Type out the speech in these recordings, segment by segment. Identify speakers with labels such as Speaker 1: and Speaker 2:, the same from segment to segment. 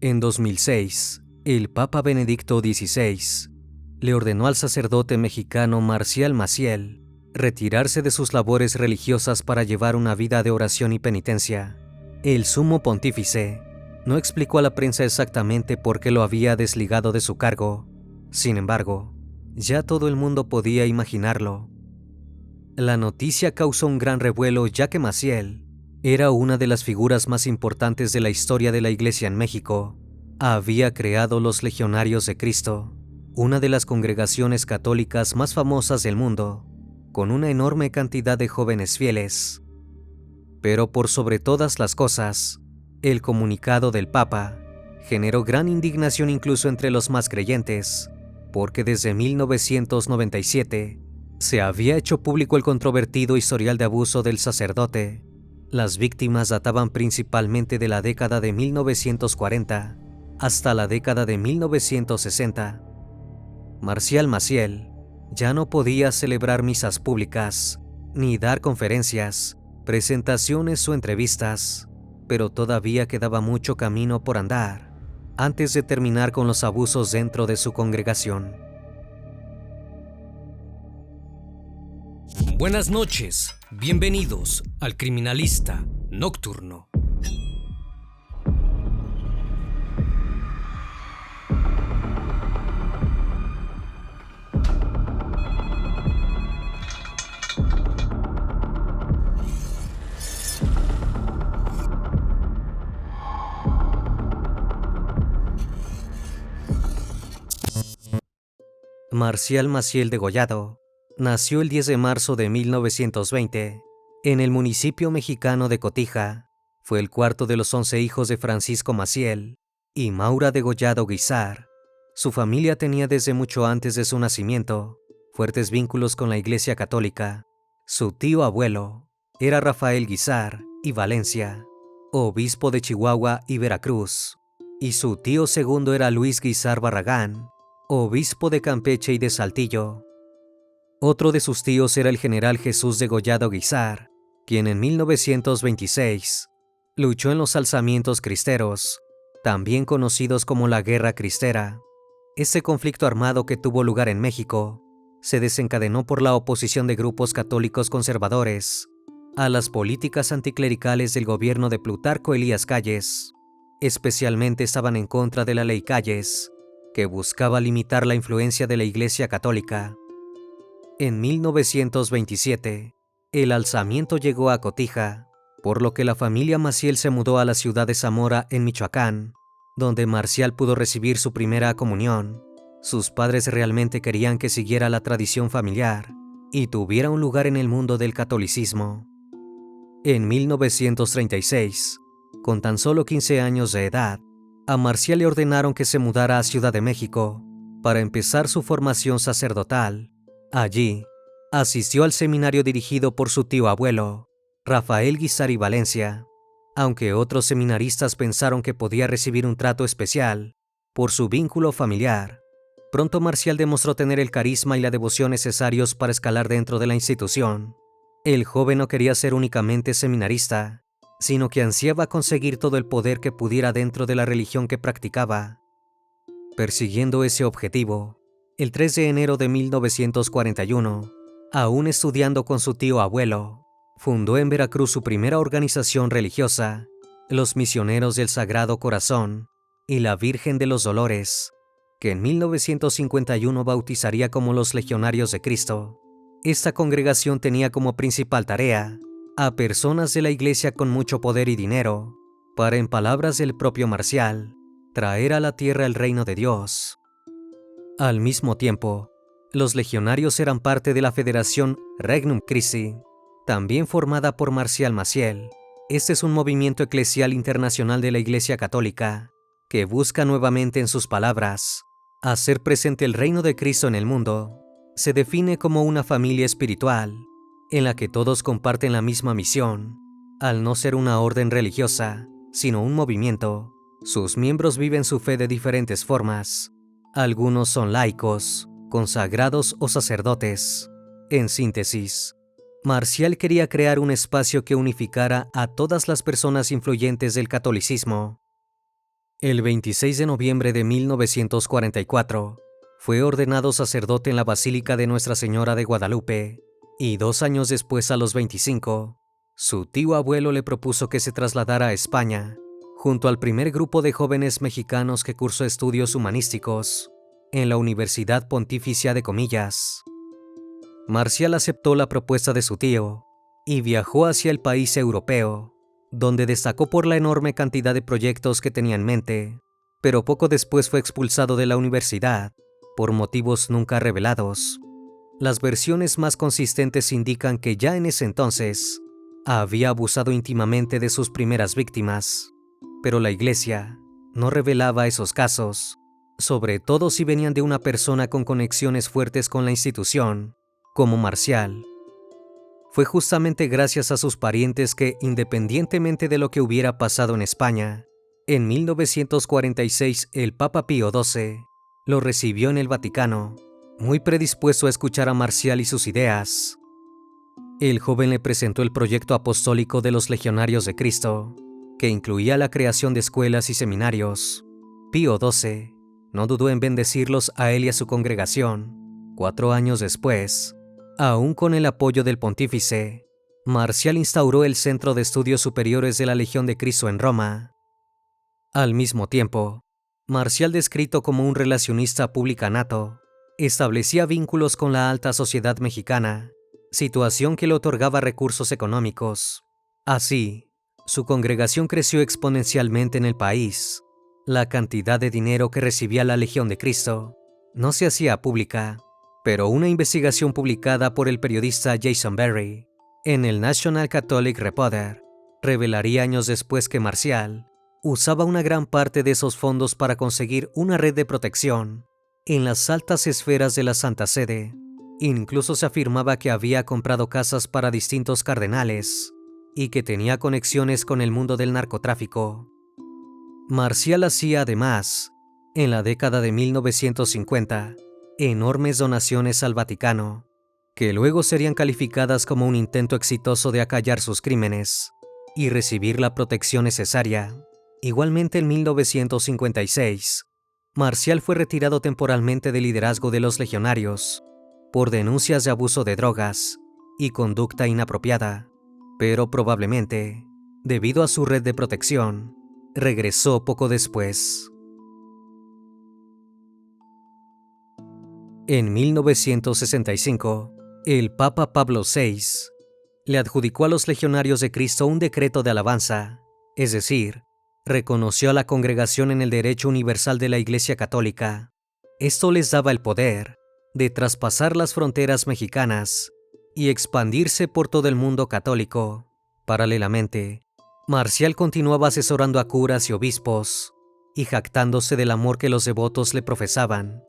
Speaker 1: En 2006, el Papa Benedicto XVI le ordenó al sacerdote mexicano Marcial Maciel retirarse de sus labores religiosas para llevar una vida de oración y penitencia. El sumo pontífice no explicó a la prensa exactamente por qué lo había desligado de su cargo. Sin embargo, ya todo el mundo podía imaginarlo. La noticia causó un gran revuelo ya que Maciel era una de las figuras más importantes de la historia de la Iglesia en México. Había creado los Legionarios de Cristo, una de las congregaciones católicas más famosas del mundo, con una enorme cantidad de jóvenes fieles. Pero por sobre todas las cosas, el comunicado del Papa generó gran indignación incluso entre los más creyentes, porque desde 1997 se había hecho público el controvertido historial de abuso del sacerdote. Las víctimas databan principalmente de la década de 1940 hasta la década de 1960. Marcial Maciel ya no podía celebrar misas públicas, ni dar conferencias, presentaciones o entrevistas, pero todavía quedaba mucho camino por andar antes de terminar con los abusos dentro de su congregación.
Speaker 2: Buenas noches, bienvenidos al Criminalista Nocturno.
Speaker 1: Marcial Maciel Degollado nació el 10 de marzo de 1920 en el municipio mexicano de Cotija. Fue el cuarto de los 11 hijos de Francisco Maciel y Maura Degollado Guizar. Su familia tenía desde mucho antes de su nacimiento fuertes vínculos con la Iglesia Católica. Su tío abuelo era Rafael Guizar y Valencia, obispo de Chihuahua y Veracruz, y su tío segundo era Luis Guizar Barragán, obispo de Campeche y de Saltillo. Otro de sus tíos era el general Jesús Degollado Guizar, quien en 1926 luchó en los alzamientos cristeros, también conocidos como la Guerra Cristera. Este conflicto armado que tuvo lugar en México se desencadenó por la oposición de grupos católicos conservadores a las políticas anticlericales del gobierno de Plutarco Elías Calles. Especialmente estaban en contra de la Ley Calles, que buscaba limitar la influencia de la Iglesia Católica. En 1927, el alzamiento llegó a Cotija, por lo que la familia Maciel se mudó a la ciudad de Zamora, en Michoacán, donde Marcial pudo recibir su primera comunión. Sus padres realmente querían que siguiera la tradición familiar y tuviera un lugar en el mundo del catolicismo. En 1936, con tan solo 15 años de edad, a Marcial le ordenaron que se mudara a Ciudad de México para empezar su formación sacerdotal. Allí, asistió al seminario dirigido por su tío abuelo, Rafael Guizar y Valencia, aunque otros seminaristas pensaron que podía recibir un trato especial por su vínculo familiar. Pronto Marcial demostró tener el carisma y la devoción necesarios para escalar dentro de la institución. El joven no quería ser únicamente seminarista, sino que ansiaba conseguir todo el poder que pudiera dentro de la religión que practicaba. Persiguiendo ese objetivo, el 3 de enero de 1941, aún estudiando con su tío abuelo, fundó en Veracruz su primera organización religiosa, los Misioneros del Sagrado Corazón y la Virgen de los Dolores, que en 1951 bautizaría como los Legionarios de Cristo. Esta congregación tenía como principal tarea a personas de la Iglesia con mucho poder y dinero, para, en palabras del propio Marcial, traer a la tierra el reino de Dios. Al mismo tiempo, los legionarios eran parte de la Federación Regnum Christi, también formada por Marcial Maciel. Este es un movimiento eclesial internacional de la Iglesia Católica, que busca nuevamente, en sus palabras, hacer presente el reino de Cristo en el mundo. Se define como una familia espiritual, en la que todos comparten la misma misión. Al no ser una orden religiosa, sino un movimiento, sus miembros viven su fe de diferentes formas. Algunos son laicos, consagrados o sacerdotes. En síntesis, Marcial quería crear un espacio que unificara a todas las personas influyentes del catolicismo. El 26 de noviembre de 1944 fue ordenado sacerdote en la Basílica de Nuestra Señora de Guadalupe y 2 años después, a los 25, su tío abuelo le propuso que se trasladara a España junto al primer grupo de jóvenes mexicanos que cursó estudios humanísticos en la Universidad Pontificia de Comillas. Marcial aceptó la propuesta de su tío y viajó hacia el país europeo, donde destacó por la enorme cantidad de proyectos que tenía en mente, pero poco después fue expulsado de la universidad por motivos nunca revelados. Las versiones más consistentes indican que ya en ese entonces había abusado íntimamente de sus primeras víctimas, pero la Iglesia no revelaba esos casos, sobre todo si venían de una persona con conexiones fuertes con la institución, como Marcial. Fue justamente gracias a sus parientes que, independientemente de lo que hubiera pasado en España, en 1946 el Papa Pío XII lo recibió en el Vaticano, muy predispuesto a escuchar a Marcial y sus ideas. El joven le presentó el proyecto apostólico de los Legionarios de Cristo, que incluía la creación de escuelas y seminarios. Pío XII no dudó en bendecirlos a él y a su congregación. 4 años después, aún con el apoyo del pontífice, Marcial instauró el Centro de Estudios Superiores de la Legión de Cristo en Roma. Al mismo tiempo, Marcial, descrito como un relacionista público nato, establecía vínculos con la alta sociedad mexicana, situación que le otorgaba recursos económicos. Así, su congregación creció exponencialmente en el país. La cantidad de dinero que recibía la Legión de Cristo no se hacía pública, pero una investigación publicada por el periodista Jason Berry en el National Catholic Reporter revelaría años después que Marcial usaba una gran parte de esos fondos para conseguir una red de protección en las altas esferas de la Santa Sede. Incluso se afirmaba que había comprado casas para distintos cardenales y que tenía conexiones con el mundo del narcotráfico. Marcial hacía además, en la década de 1950, enormes donaciones al Vaticano, que luego serían calificadas como un intento exitoso de acallar sus crímenes y recibir la protección necesaria. Igualmente, en 1956, Marcial fue retirado temporalmente del liderazgo de los legionarios por denuncias de abuso de drogas y conducta inapropiada, pero probablemente, debido a su red de protección, regresó poco después. En 1965, el Papa Pablo VI le adjudicó a los Legionarios de Cristo un decreto de alabanza, es decir, reconoció a la congregación en el derecho universal de la Iglesia Católica. Esto les daba el poder de traspasar las fronteras mexicanas y expandirse por todo el mundo católico. Paralelamente, Marcial continuaba asesorando a curas y obispos y jactándose del amor que los devotos le profesaban.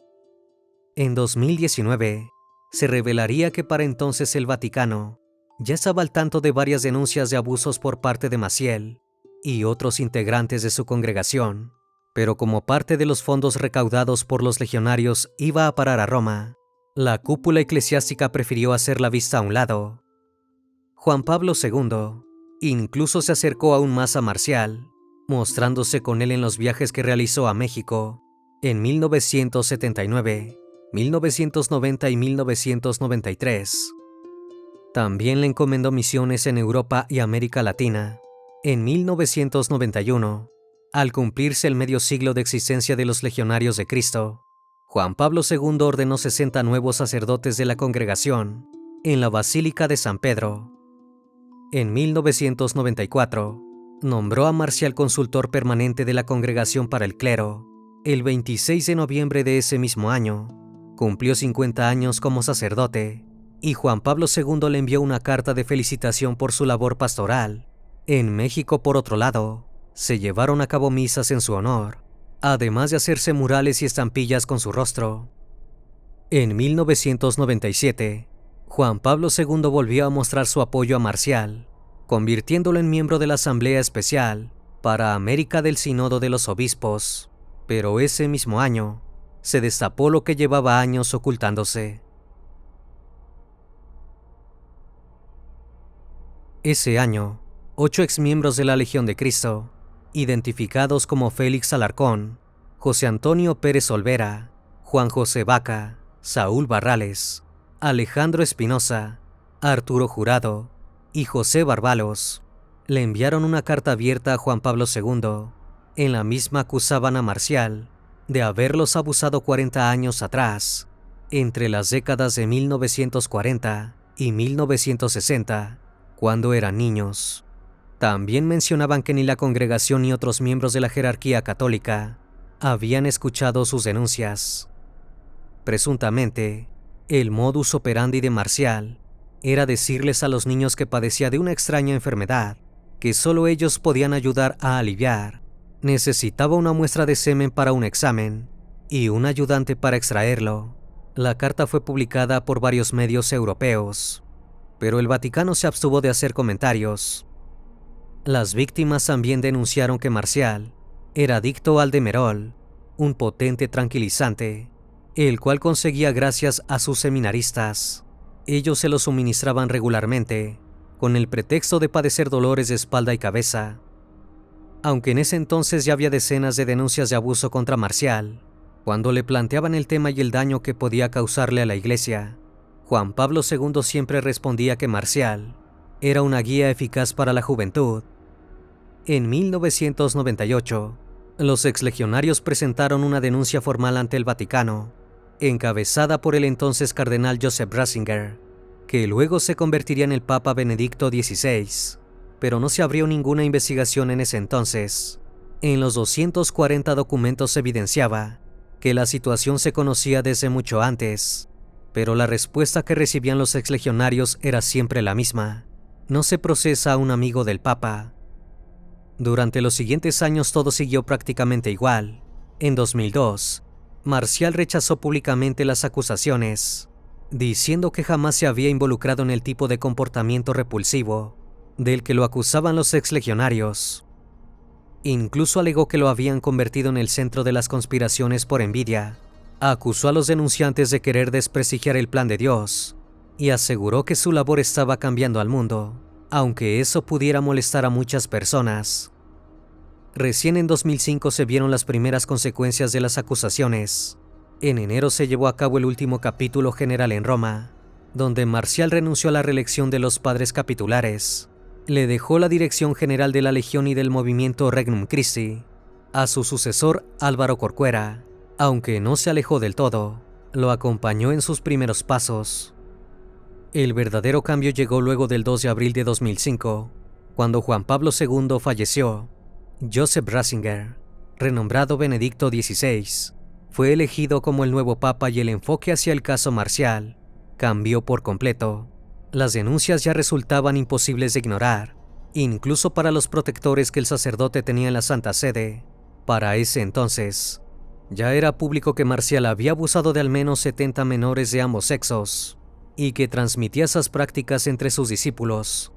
Speaker 1: En 2019, se revelaría que para entonces el Vaticano ya estaba al tanto de varias denuncias de abusos por parte de Maciel y otros integrantes de su congregación, pero como parte de los fondos recaudados por los legionarios iba a parar a Roma, la cúpula eclesiástica prefirió hacer la vista a un lado. Juan Pablo II incluso se acercó aún más a Marcial, mostrándose con él en los viajes que realizó a México en 1979, 1990 y 1993. También le encomendó misiones en Europa y América Latina. En 1991, al cumplirse el medio siglo de existencia de los Legionarios de Cristo, Juan Pablo II ordenó 60 nuevos sacerdotes de la congregación en la Basílica de San Pedro. En 1994, nombró a Marcial consultor permanente de la Congregación para el Clero. El 26 de noviembre de ese mismo año, cumplió 50 años como sacerdote, y Juan Pablo II le envió una carta de felicitación por su labor pastoral. En México, por otro lado, se llevaron a cabo misas en su honor, además de hacerse murales y estampillas con su rostro. En 1997, Juan Pablo II volvió a mostrar su apoyo a Marcial, convirtiéndolo en miembro de la Asamblea Especial para América del Sínodo de los Obispos, pero ese mismo año se destapó lo que llevaba años ocultándose. Ese año, 8 exmiembros de la Legión de Cristo identificados como Félix Alarcón, José Antonio Pérez Olvera, Juan José Vaca, Saúl Barrales, Alejandro Espinosa, Arturo Jurado y José Barbalos, le enviaron una carta abierta a Juan Pablo II. En la misma acusaban a Marcial de haberlos abusado 40 años atrás, entre las décadas de 1940 y 1960, cuando eran niños. También mencionaban que ni la congregación ni otros miembros de la jerarquía católica habían escuchado sus denuncias. Presuntamente, el modus operandi de Marcial era decirles a los niños que padecía de una extraña enfermedad que solo ellos podían ayudar a aliviar. Necesitaba una muestra de semen para un examen y un ayudante para extraerlo. La carta fue publicada por varios medios europeos, pero el Vaticano se abstuvo de hacer comentarios. Las víctimas también denunciaron que Marcial era adicto al Demerol, un potente tranquilizante, el cual conseguía gracias a sus seminaristas. Ellos se lo suministraban regularmente, con el pretexto de padecer dolores de espalda y cabeza. Aunque en ese entonces ya había decenas de denuncias de abuso contra Marcial, cuando le planteaban el tema y el daño que podía causarle a la Iglesia, Juan Pablo II siempre respondía que Marcial era una guía eficaz para la juventud. En 1998, los exlegionarios presentaron una denuncia formal ante el Vaticano, encabezada por el entonces cardenal Joseph Ratzinger, que luego se convertiría en el Papa Benedicto XVI, pero no se abrió ninguna investigación en ese entonces. En los 240 documentos se evidenciaba que la situación se conocía desde mucho antes, pero la respuesta que recibían los exlegionarios era siempre la misma: no se procesa a un amigo del Papa. Durante los siguientes años todo siguió prácticamente igual. En 2002, Marcial rechazó públicamente las acusaciones, diciendo que jamás se había involucrado en el tipo de comportamiento repulsivo del que lo acusaban los exlegionarios. Incluso alegó que lo habían convertido en el centro de las conspiraciones por envidia. Acusó a los denunciantes de querer desprestigiar el plan de Dios y aseguró que su labor estaba cambiando al mundo, aunque eso pudiera molestar a muchas personas. Recién en 2005 se vieron las primeras consecuencias de las acusaciones. En enero se llevó a cabo el último capítulo general en Roma, donde Marcial renunció a la reelección de los padres capitulares. Le dejó la dirección general de la Legión y del movimiento Regnum Christi a su sucesor Álvaro Corcuera. Aunque no se alejó del todo, lo acompañó en sus primeros pasos. El verdadero cambio llegó luego del 2 de abril de 2005, cuando Juan Pablo II falleció. Joseph Ratzinger, renombrado Benedicto XVI, fue elegido como el nuevo Papa y el enfoque hacia el caso Marcial cambió por completo. Las denuncias ya resultaban imposibles de ignorar, incluso para los protectores que el sacerdote tenía en la Santa Sede. Para ese entonces, ya era público que Marcial había abusado de al menos 70 menores de ambos sexos y que transmitía esas prácticas entre sus discípulos.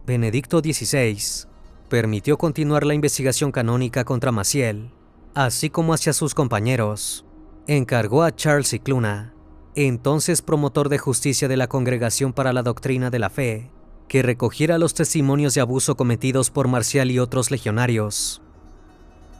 Speaker 1: Benedicto XVI permitió continuar la investigación canónica contra Maciel, así como hacia sus compañeros. Encargó a Charles Cicluna, entonces promotor de justicia de la Congregación para la Doctrina de la Fe, que recogiera los testimonios de abuso cometidos por Marcial y otros legionarios.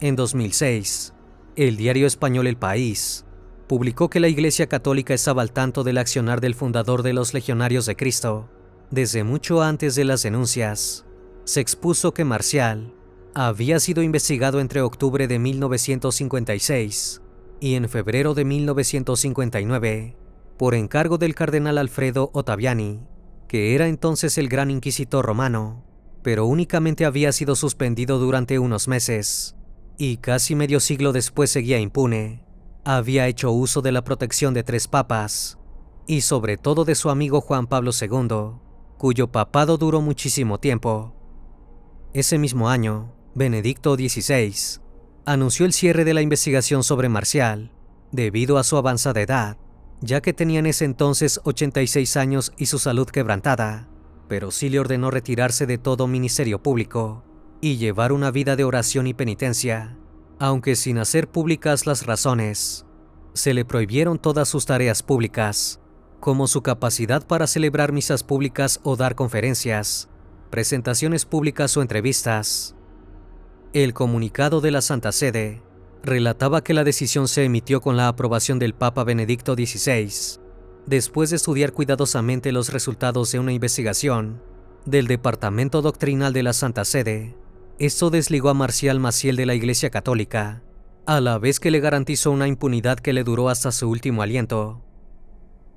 Speaker 1: En 2006, el diario español El País publicó que la Iglesia Católica estaba al tanto del accionar del fundador de los Legionarios de Cristo desde mucho antes de las denuncias. Se expuso que Marcial había sido investigado entre octubre de 1956 y en febrero de 1959 por encargo del cardenal Alfredo Ottaviani, que era entonces el gran inquisidor romano, pero únicamente había sido suspendido durante unos meses y casi medio siglo después seguía impune. Había hecho uso de la protección de 3 papas y sobre todo de su amigo Juan Pablo II, cuyo papado duró muchísimo tiempo. Ese mismo año, Benedicto XVI anunció el cierre de la investigación sobre Marcial debido a su avanzada edad, ya que tenía en ese entonces 86 años y su salud quebrantada, pero sí le ordenó retirarse de todo ministerio público y llevar una vida de oración y penitencia, aunque sin hacer públicas las razones. Se le prohibieron todas sus tareas públicas, como su capacidad para celebrar misas públicas o dar conferencias, presentaciones públicas o entrevistas. El comunicado de la Santa Sede relataba que la decisión se emitió con la aprobación del Papa Benedicto XVI, después de estudiar cuidadosamente los resultados de una investigación del Departamento Doctrinal de la Santa Sede. Esto desligó a Marcial Maciel de la Iglesia Católica, a la vez que le garantizó una impunidad que le duró hasta su último aliento.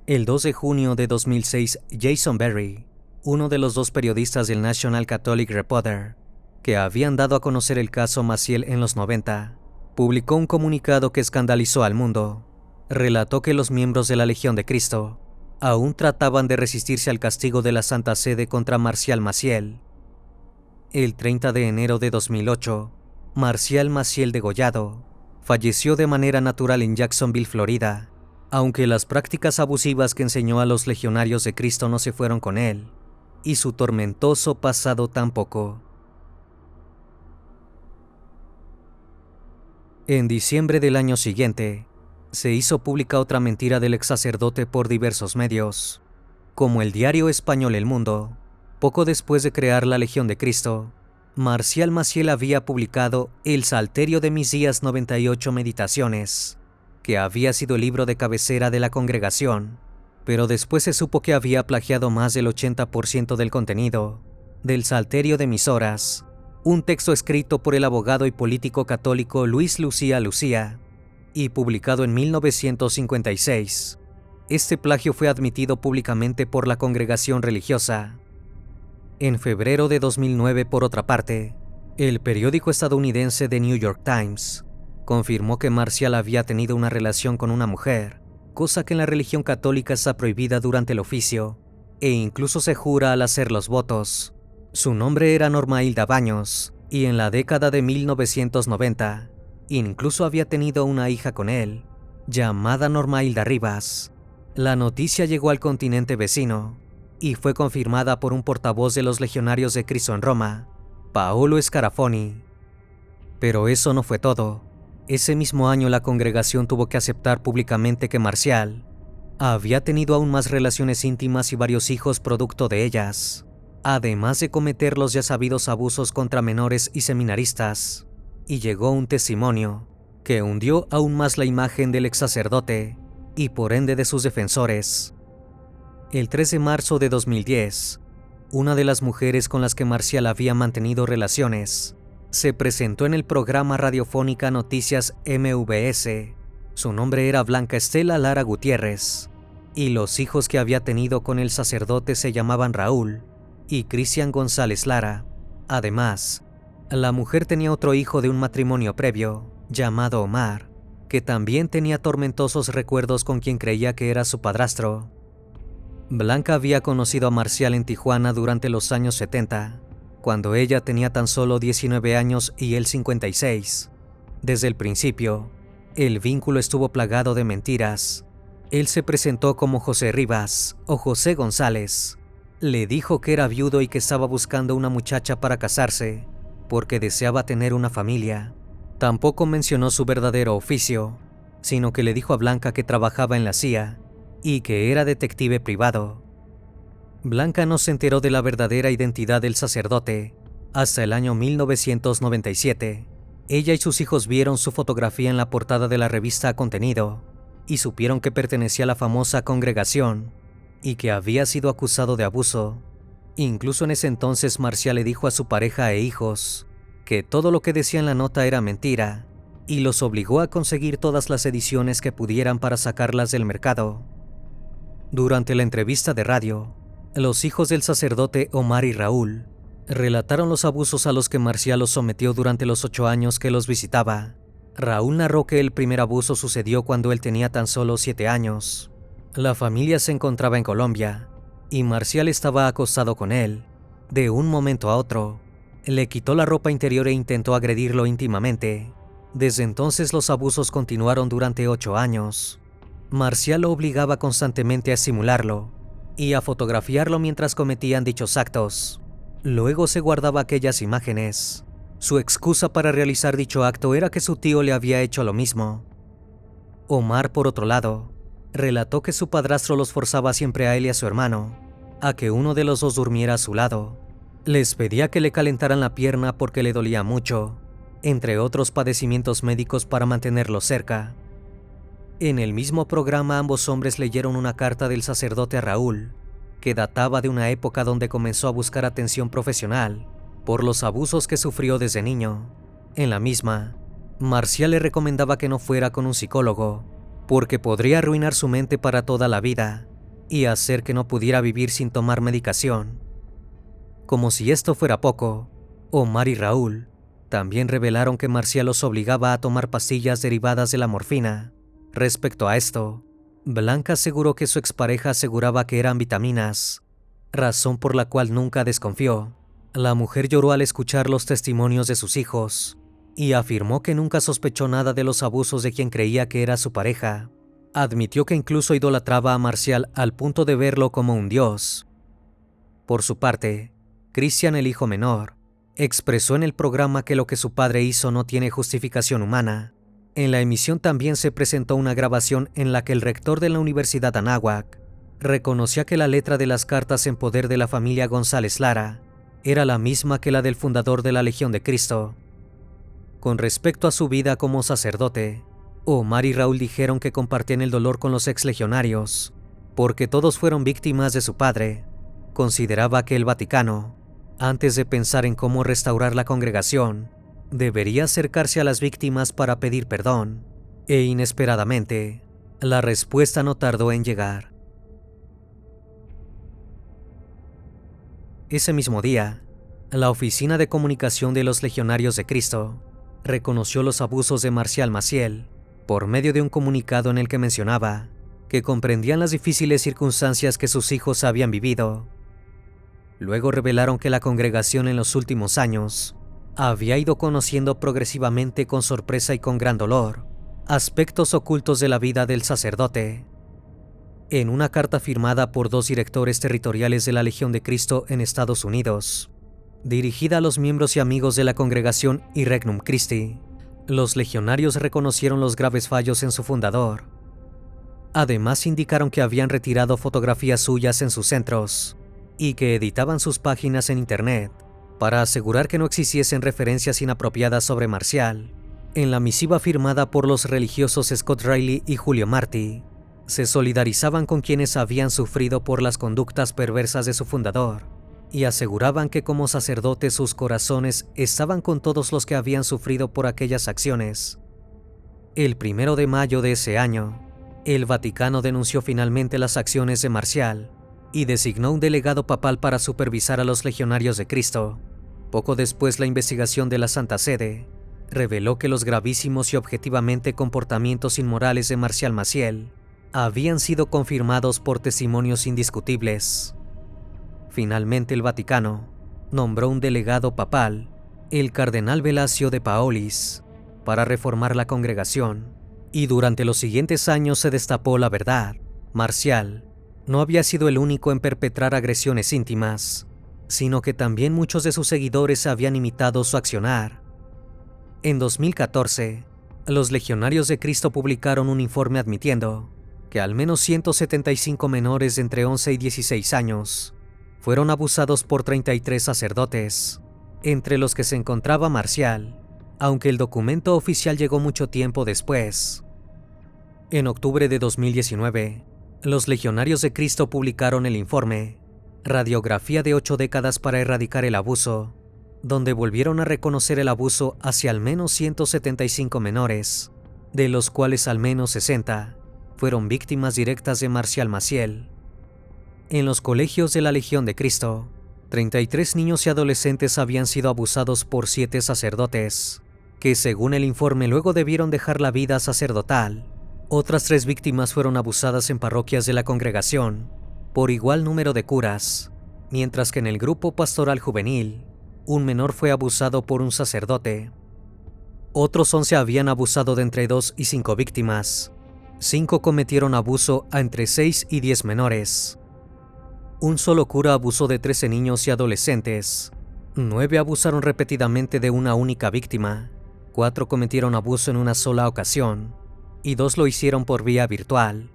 Speaker 1: El 2 de junio de 2006, Jason Berry, uno de los dos periodistas del National Catholic Reporter, que habían dado a conocer el caso Maciel en los 90, publicó un comunicado que escandalizó al mundo. Relató que los miembros de la Legión de Cristo aún trataban de resistirse al castigo de la Santa Sede contra Marcial Maciel. El 30 de enero de 2008, Marcial Maciel degollado falleció de manera natural en Jacksonville, Florida, aunque las prácticas abusivas que enseñó a los legionarios de Cristo no se fueron con él, y su tormentoso pasado tampoco. En diciembre del año siguiente, se hizo pública otra mentira del ex sacerdote por diversos medios, como el diario español El Mundo. Poco después de crear la Legión de Cristo, Marcial Maciel había publicado El Salterio de mis días 98 meditaciones, que había sido el libro de cabecera de la congregación, pero después se supo que había plagiado más del 80% del contenido del Salterio de mis horas, un texto escrito por el abogado y político católico Luis Lucía Lucía, y publicado en 1956. Este plagio fue admitido públicamente por la congregación religiosa. En febrero de 2009, por otra parte, el periódico estadounidense The New York Times confirmó que Marcial había tenido una relación con una mujer, cosa que en la religión católica está prohibida durante el oficio, e incluso se jura al hacer los votos. Su nombre era Norma Hilda Baños, y en la década de 1990, incluso había tenido una hija con él, llamada Norma Hilda Rivas. La noticia llegó al continente vecino, y fue confirmada por un portavoz de los Legionarios de Cristo en Roma, Paolo Scarafoni. Pero eso no fue todo. Ese mismo año la congregación tuvo que aceptar públicamente que Marcial había tenido aún más relaciones íntimas y varios hijos producto de ellas, además de cometer los ya sabidos abusos contra menores y seminaristas. Y llegó un testimonio que hundió aún más la imagen del ex sacerdote y por ende de sus defensores. El 3 de marzo de 2010, una de las mujeres con las que Marcial había mantenido relaciones se presentó en el programa radiofónica Noticias MVS. Su nombre era Blanca Estela Lara Gutiérrez, y los hijos que había tenido con el sacerdote se llamaban Raúl y Cristian González Lara. Además, la mujer tenía otro hijo de un matrimonio previo, llamado Omar, que también tenía tormentosos recuerdos con quien creía que era su padrastro. Blanca había conocido a Marcial en Tijuana durante los años 70, cuando ella tenía tan solo 19 años y él 56. Desde el principio, el vínculo estuvo plagado de mentiras. Él se presentó como José Rivas o José González. Le dijo que era viudo y que estaba buscando una muchacha para casarse, porque deseaba tener una familia. Tampoco mencionó su verdadero oficio, sino que le dijo a Blanca que trabajaba en la CIA y que era detective privado. Blanca no se enteró de la verdadera identidad del sacerdote hasta el año 1997. Ella y sus hijos vieron su fotografía en la portada de la revista Contenido y supieron que pertenecía a la famosa congregación y que había sido acusado de abuso. Incluso en ese entonces Marcial le dijo a su pareja e hijos que todo lo que decía en la nota era mentira y los obligó a conseguir todas las ediciones que pudieran para sacarlas del mercado. Durante la entrevista de radio, los hijos del sacerdote Omar y Raúl relataron los abusos a los que Marcial los sometió durante los 8 años que los visitaba. Raúl narró que el primer abuso sucedió cuando él tenía tan solo 7 años. La familia se encontraba en Colombia y Marcial estaba acostado con él. De un momento a otro, le quitó la ropa interior e intentó agredirlo íntimamente. Desde entonces los abusos continuaron durante 8 años. Marcial lo obligaba constantemente a simularlo y a fotografiarlo mientras cometían dichos actos. Luego se guardaba aquellas imágenes. Su excusa para realizar dicho acto era que su tío le había hecho lo mismo. Omar, por otro lado, relató que su padrastro los forzaba siempre a él y a su hermano a que uno de los dos durmiera a su lado. Les pedía que le calentaran la pierna porque le dolía mucho entre otros padecimientos médicos para mantenerlo cerca. En el mismo programa ambos hombres leyeron una carta del sacerdote a Raúl, que databa de una época donde comenzó a buscar atención profesional por los abusos que sufrió desde niño. En la misma, Marcial le recomendaba que no fuera con un psicólogo, porque podría arruinar su mente para toda la vida y hacer que no pudiera vivir sin tomar medicación. Como si esto fuera poco, Omar y Raúl también revelaron que Marcial los obligaba a tomar pastillas derivadas de la morfina. Respecto a esto, Blanca aseguró que su expareja aseguraba que eran vitaminas, razón por la cual nunca desconfió. La mujer lloró al escuchar los testimonios de sus hijos y afirmó que nunca sospechó nada de los abusos de quien creía que era su pareja. Admitió que incluso idolatraba a Marcial al punto de verlo como un dios. Por su parte, Cristian, el hijo menor, expresó en el programa que lo que su padre hizo no tiene justificación humana. En la emisión también se presentó una grabación en la que el rector de la Universidad Anáhuac reconocía que la letra de las cartas en poder de la familia González Lara era la misma que la del fundador de la Legión de Cristo. Con respecto a su vida como sacerdote, Omar y Raúl dijeron que compartían el dolor con los exlegionarios, porque todos fueron víctimas de su padre. Consideraba que el Vaticano, antes de pensar en cómo restaurar la congregación, debería acercarse a las víctimas para pedir perdón, e inesperadamente, la respuesta no tardó en llegar. Ese mismo día, la Oficina de Comunicación de los Legionarios de Cristo reconoció los abusos de Marcial Maciel por medio de un comunicado en el que mencionaba que comprendían las difíciles circunstancias que sus hijos habían vivido. Luego revelaron que la congregación en los últimos años había ido conociendo progresivamente con sorpresa y con gran dolor aspectos ocultos de la vida del sacerdote. En una carta firmada por 2 directores territoriales de la Legión de Cristo en Estados Unidos, dirigida a los miembros y amigos de la congregación y Regnum Christi, los legionarios reconocieron los graves fallos en su fundador. Además indicaron que habían retirado fotografías suyas en sus centros y que editaban sus páginas en internet para asegurar que no existiesen referencias inapropiadas sobre Marcial. En la misiva firmada por los religiosos Scott Riley y Julio Martí, se solidarizaban con quienes habían sufrido por las conductas perversas de su fundador y aseguraban que como sacerdotes sus corazones estaban con todos los que habían sufrido por aquellas acciones. El 1 de mayo de ese año, el Vaticano denunció finalmente las acciones de Marcial y designó un delegado papal para supervisar a los legionarios de Cristo. Poco después, la investigación de la Santa Sede reveló que los gravísimos y objetivamente comportamientos inmorales de Marcial Maciel habían sido confirmados por testimonios indiscutibles. Finalmente, el Vaticano nombró un delegado papal, el cardenal Velasio de Paolis, para reformar la congregación, y durante los siguientes años se destapó la verdad. Marcial no había sido el único en perpetrar agresiones íntimas, sino que también muchos de sus seguidores habían imitado su accionar. En 2014, los Legionarios de Cristo publicaron un informe admitiendo que al menos 175 menores de entre 11 y 16 años fueron abusados por 33 sacerdotes, entre los que se encontraba Marcial, aunque el documento oficial llegó mucho tiempo después. En octubre de 2019, los Legionarios de Cristo publicaron el informe Radiografía de 8 décadas para erradicar el abuso, donde volvieron a reconocer el abuso hacia al menos 175 menores, de los cuales al menos 60 fueron víctimas directas de Marcial Maciel. En los colegios de la Legión de Cristo, 33 niños y adolescentes habían sido abusados por 7 sacerdotes, que según el informe luego debieron dejar la vida sacerdotal. Otras 3 víctimas fueron abusadas en parroquias de la congregación por igual número de curas, mientras que en el grupo pastoral juvenil, un menor fue abusado por un sacerdote. Otros 11 habían abusado de entre 2 y 5 víctimas. 5 cometieron abuso a entre 6 y 10 menores. Un solo cura abusó de 13 niños y adolescentes. 9 abusaron repetidamente de una única víctima. 4 cometieron abuso en una sola ocasión, y 2 lo hicieron por vía virtual.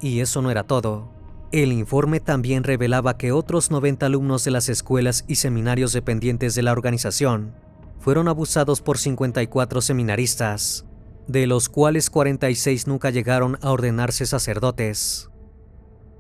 Speaker 1: Y eso no era todo. El informe también revelaba que otros 90 alumnos de las escuelas y seminarios dependientes de la organización fueron abusados por 54 seminaristas, de los cuales 46 nunca llegaron a ordenarse sacerdotes.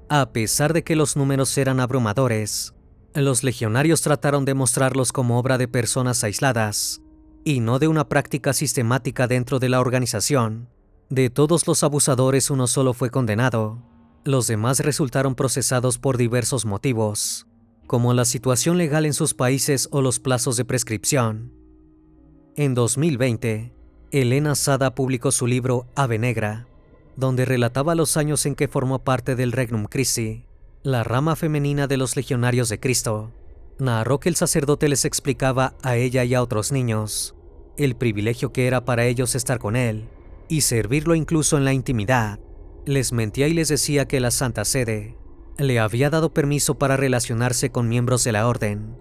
Speaker 1: A pesar de que los números eran abrumadores, los legionarios trataron de mostrarlos como obra de personas aisladas y no de una práctica sistemática dentro de la organización. De todos los abusadores, uno solo fue condenado. Los demás resultaron procesados por diversos motivos, como la situación legal en sus países o los plazos de prescripción. En 2020, Elena Sada publicó su libro Ave Negra, donde relataba los años en que formó parte del Regnum Christi, la rama femenina de los Legionarios de Cristo. Narró que el sacerdote les explicaba a ella y a otros niños el privilegio que era para ellos estar con él y servirlo incluso en la intimidad. Les mentía y les decía que la Santa Sede le había dado permiso para relacionarse con miembros de la orden.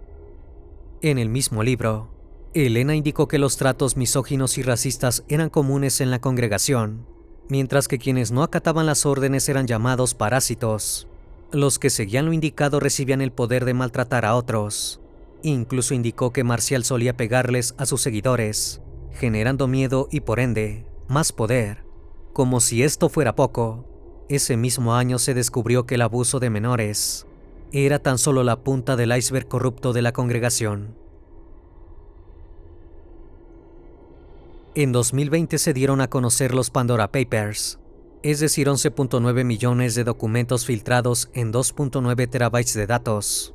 Speaker 1: En el mismo libro, Elena indicó que los tratos misóginos y racistas eran comunes en la congregación, mientras que quienes no acataban las órdenes eran llamados parásitos. Los que seguían lo indicado recibían el poder de maltratar a otros. Incluso indicó que Marcial solía pegarles a sus seguidores, generando miedo y por ende, más poder. Como si esto fuera poco, ese mismo año se descubrió que el abuso de menores era tan solo la punta del iceberg corrupto de la congregación. En 2020 se dieron a conocer los Pandora Papers, es decir, 11.9 millones de documentos filtrados en 2.9 terabytes de datos,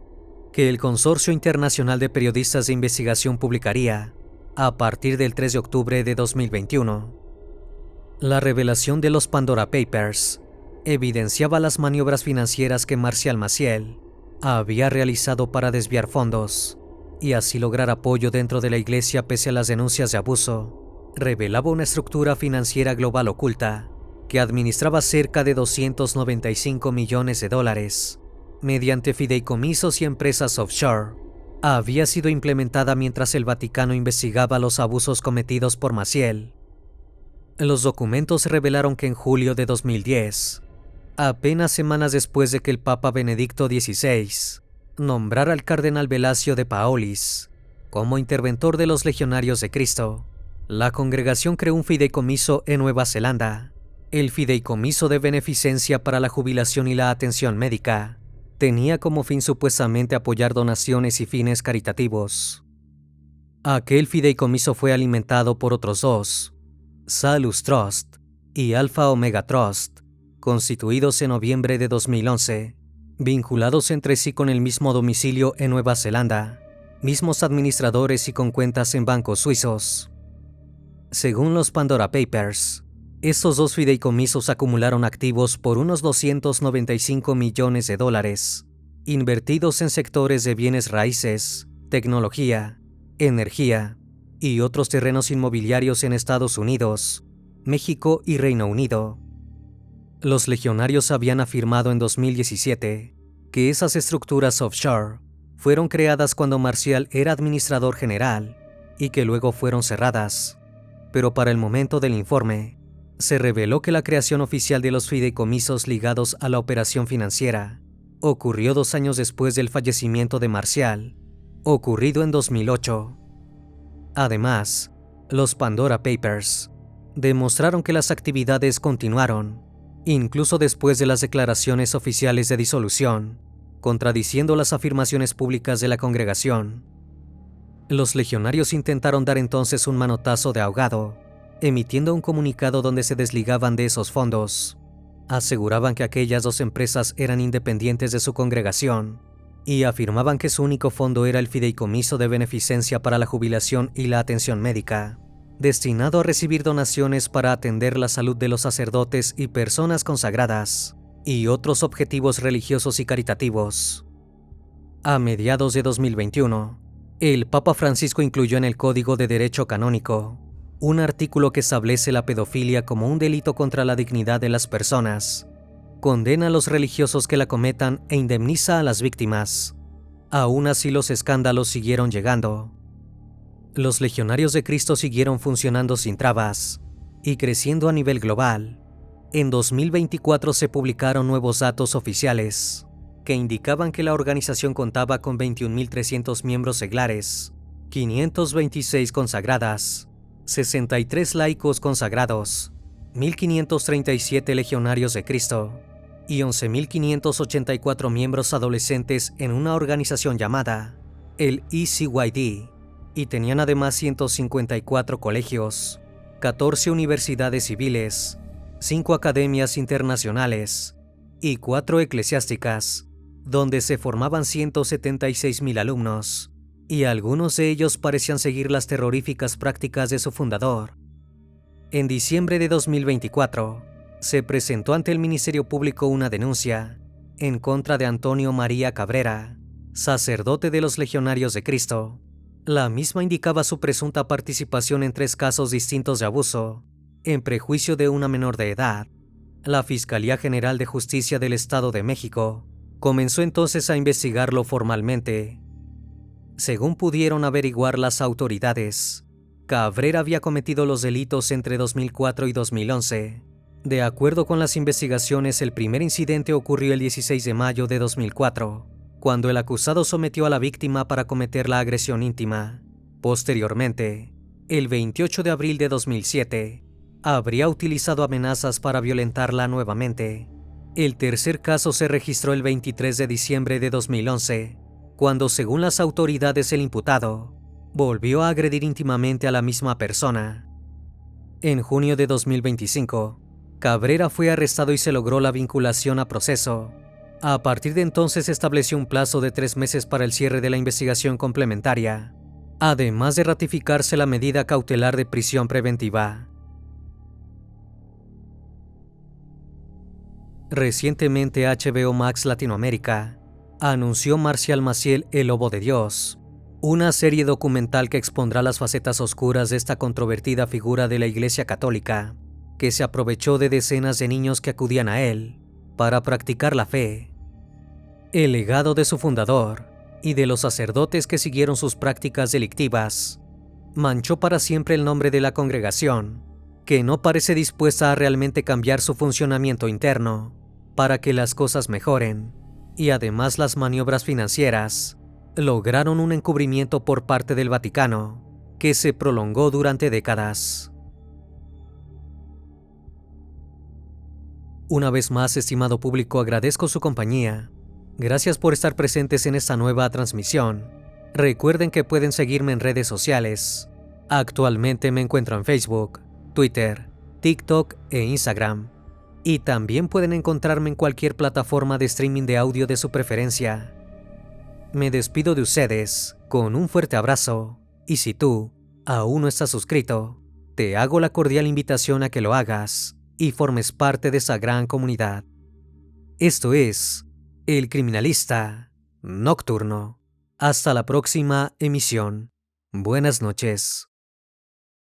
Speaker 1: que el Consorcio Internacional de Periodistas de Investigación publicaría a partir del 3 de octubre de 2021. La revelación de los Pandora Papers evidenciaba las maniobras financieras que Marcial Maciel había realizado para desviar fondos y así lograr apoyo dentro de la iglesia pese a las denuncias de abuso. Revelaba una estructura financiera global oculta que administraba cerca de 295 millones de dólares mediante fideicomisos y empresas offshore. Había sido implementada mientras el Vaticano investigaba los abusos cometidos por Maciel. Los documentos revelaron que en julio de 2010, apenas semanas después de que el Papa Benedicto XVI nombrara al cardenal Velasio de Paolis como interventor de los Legionarios de Cristo, la congregación creó un fideicomiso en Nueva Zelanda. El Fideicomiso de Beneficencia para la Jubilación y la Atención Médica tenía como fin supuestamente apoyar donaciones y fines caritativos. Aquel fideicomiso fue alimentado por otros dos, Salus Trust y Alpha Omega Trust, constituidos en noviembre de 2011, vinculados entre sí con el mismo domicilio en Nueva Zelanda, mismos administradores y con cuentas en bancos suizos. Según los Pandora Papers, estos dos fideicomisos acumularon activos por unos 295 millones de dólares, invertidos en sectores de bienes raíces, tecnología, energía y otros terrenos inmobiliarios en Estados Unidos, México y Reino Unido. Los legionarios habían afirmado en 2017 que esas estructuras offshore fueron creadas cuando Marcial era administrador general y que luego fueron cerradas, pero para el momento del informe, se reveló que la creación oficial de los fideicomisos ligados a la operación financiera ocurrió 2 años después del fallecimiento de Marcial, ocurrido en 2008. Además, los Pandora Papers demostraron que las actividades continuaron, incluso después de las declaraciones oficiales de disolución, contradiciendo las afirmaciones públicas de la congregación. Los legionarios intentaron dar entonces un manotazo de ahogado, emitiendo un comunicado donde se desligaban de esos fondos. Aseguraban que aquellas dos empresas eran independientes de su congregación y afirmaban que su único fondo era el Fideicomiso de Beneficencia para la Jubilación y la Atención Médica, destinado a recibir donaciones para atender la salud de los sacerdotes y personas consagradas, y otros objetivos religiosos y caritativos. A mediados de 2021, el Papa Francisco incluyó en el Código de Derecho Canónico un artículo que establece la pedofilia como un delito contra la dignidad de las personas, condena a los religiosos que la cometan e indemniza a las víctimas. Aún así, los escándalos siguieron llegando. Los Legionarios de Cristo siguieron funcionando sin trabas y creciendo a nivel global. En 2024 se publicaron nuevos datos oficiales que indicaban que la organización contaba con 21.300 miembros seglares, 526 consagradas, 63 laicos consagrados, 1537 legionarios de Cristo y 11.584 miembros adolescentes en una organización llamada el ECYD, y tenían además 154 colegios, 14 universidades civiles, 5 academias internacionales y 4 eclesiásticas, donde se formaban 176.000 alumnos, y algunos de ellos parecían seguir las terroríficas prácticas de su fundador. En diciembre de 2024, se presentó ante el Ministerio Público una denuncia en contra de Antonio María Cabrera, sacerdote de los Legionarios de Cristo. La misma indicaba su presunta participación en 3 casos distintos de abuso, en prejuicio de una menor de edad. La Fiscalía General de Justicia del Estado de México comenzó entonces a investigarlo formalmente. Según pudieron averiguar las autoridades, Cabrera había cometido los delitos entre 2004 y 2011. De acuerdo con las investigaciones, el primer incidente ocurrió el 16 de mayo de 2004, cuando el acusado sometió a la víctima para cometer la agresión íntima. Posteriormente, el 28 de abril de 2007, habría utilizado amenazas para violentarla nuevamente. El tercer caso se registró el 23 de diciembre de 2011, cuando, según las autoridades, el imputado volvió a agredir íntimamente a la misma persona. En junio de 2025, Cabrera fue arrestado y se logró la vinculación a proceso. A partir de entonces se estableció un plazo de 3 meses para el cierre de la investigación complementaria, además de ratificarse la medida cautelar de prisión preventiva. Recientemente HBO Max Latinoamérica anunció Marcial Maciel, El Lobo de Dios, una serie documental que expondrá las facetas oscuras de esta controvertida figura de la Iglesia Católica, que se aprovechó de decenas de niños que acudían a él para practicar la fe. El legado de su fundador y de los sacerdotes que siguieron sus prácticas delictivas manchó para siempre el nombre de la congregación, que no parece dispuesta a realmente cambiar su funcionamiento interno para que las cosas mejoren, y además las maniobras financieras lograron un encubrimiento por parte del Vaticano que se prolongó durante décadas. Una vez más, estimado público, agradezco su compañía. Gracias por estar presentes en esta nueva transmisión. Recuerden que pueden seguirme en redes sociales. Actualmente me encuentro en Facebook, Twitter, TikTok e Instagram. Y también pueden encontrarme en cualquier plataforma de streaming de audio de su preferencia. Me despido de ustedes con un fuerte abrazo, y si tú aún no estás suscrito, te hago la cordial invitación a que lo hagas y formes parte de esa gran comunidad. Esto es El Criminalista Nocturno. Hasta la próxima emisión. Buenas noches.